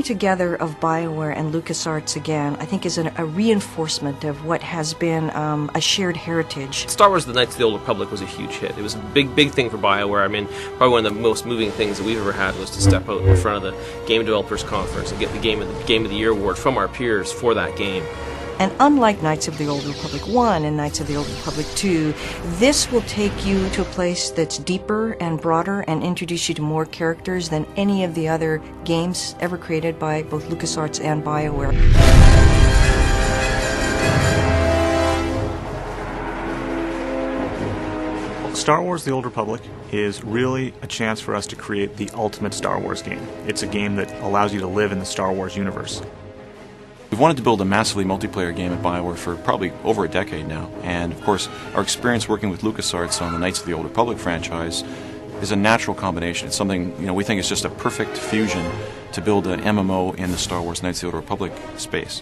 together of BioWare and LucasArts again, I think, is a reinforcement of what has been a shared heritage. Star Wars: The Knights of the Old Republic was a huge hit. It was a big thing for BioWare. I mean, probably one of the most moving things that we've ever had was to step out in front of the Game Developers Conference and get the Game of the Year award from our peers for that game. And unlike Knights of the Old Republic 1 and Knights of the Old Republic 2, this will take you to a place that's deeper and broader and introduce you to more characters than any of the other games ever created by both LucasArts and BioWare. Star Wars: The Old Republic is really a chance for us to create the ultimate Star Wars game. It's a game that allows you to live in the Star Wars universe. We've wanted to build a massively multiplayer game at BioWare for probably over a decade now, and of course our experience working with LucasArts on the Knights of the Old Republic franchise is a natural combination. It's something, we think is just a perfect fusion to build an MMO in the Star Wars Knights of the Old Republic space.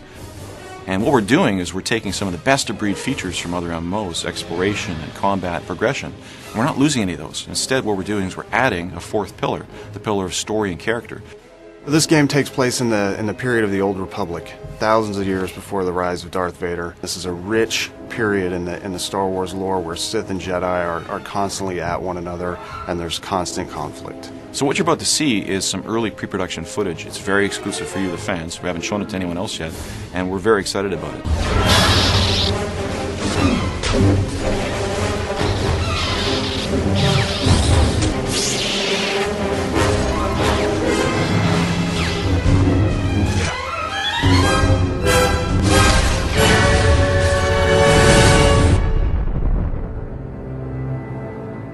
And what we're doing is we're taking some of the best-of-breed features from other MMOs, exploration and combat, progression, and we're not losing any of those. Instead, what we're doing is we're adding a fourth pillar, the pillar of story and character. This game takes place in the period of the Old Republic, thousands of years before the rise of Darth Vader. This is a rich period in the Star Wars lore where Sith and Jedi are constantly at one another, and there's constant conflict. So what you're about to see is some early pre-production footage. It's very exclusive for you, the fans. We haven't shown it to anyone else yet, and we're very excited about it.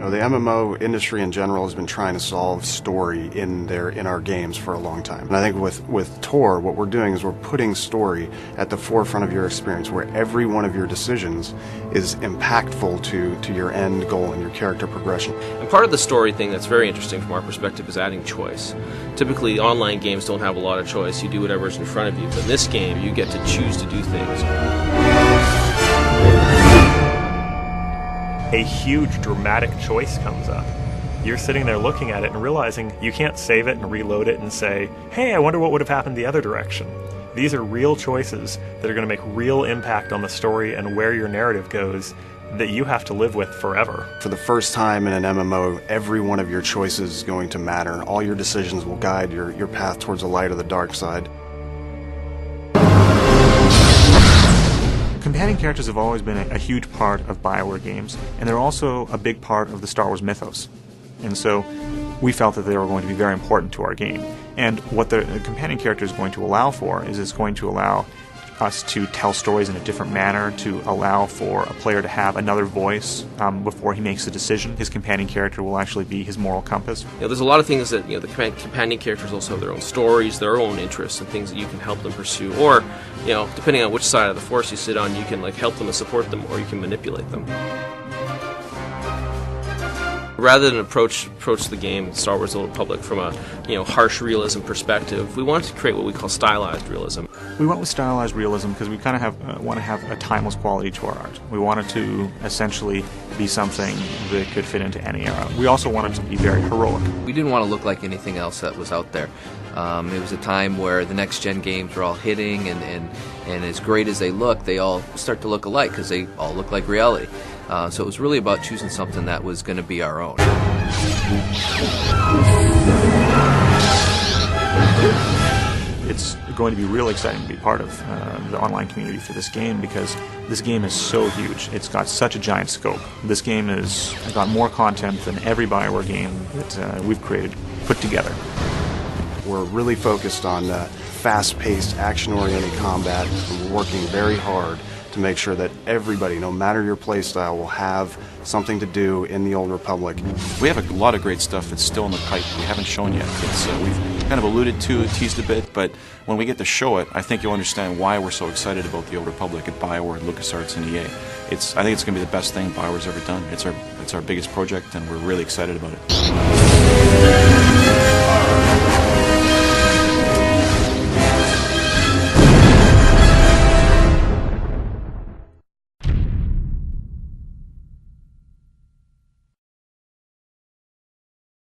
The MMO industry in general has been trying to solve story in our games for a long time. And I think with Tor, what we're doing is we're putting story at the forefront of your experience, where every one of your decisions is impactful to your end goal and your character progression. And part of the story thing that's very interesting from our perspective is adding choice. Typically, online games don't have a lot of choice. You do whatever's in front of you. But in this game, you get to choose to do things. A huge dramatic choice comes up. You're sitting there looking at it and realizing you can't save it and reload it and say, hey, I wonder what would have happened the other direction. These are real choices that are going to make real impact on the story and where your narrative goes that you have to live with forever. For the first time in an MMO, every one of your choices is going to matter. All your decisions will guide your path towards the light or the dark side. Companion characters have always been a huge part of BioWare games, and they're also a big part of the Star Wars mythos. And so we felt that they were going to be very important to our game. And what the companion character is going to allow for is it's going to allow us to tell stories in a different manner, to allow for a player to have another voice before he makes a decision. His companion character will actually be his moral compass. There's a lot of things that the companion characters also have their own stories, their own interests, and things that you can help them pursue. Or, depending on which side of the Force you sit on, you can help them and support them, or you can manipulate them. Rather than approach the game, Star Wars: The Old Republic, from a harsh realism perspective, we wanted to create what we call stylized realism. We went with stylized realism because we kind of want to have a timeless quality to our art. We wanted to essentially be something that could fit into any era. We also wanted to be very heroic. We didn't want to look like anything else that was out there. It was a time where the next-gen games were all hitting, and as great as they look, they all start to look alike because they all look like reality. So it was really about choosing something that was going to be our own. It's going to be really exciting to be part of the online community for this game because this game is so huge. It's got such a giant scope. This game has got more content than every BioWare game that we've created put together. We're really focused on fast-paced, action-oriented combat, and we're working very hard to make sure that everybody, no matter your playstyle, will have something to do in the Old Republic. We have a lot of great stuff that's still in the pipe we haven't shown yet. We've kind of alluded to it, teased a bit, but when we get to show it, I think you'll understand why we're so excited about the Old Republic at BioWare, LucasArts, and EA. I think it's going to be the best thing BioWare's ever done. It's our biggest project, and we're really excited about it.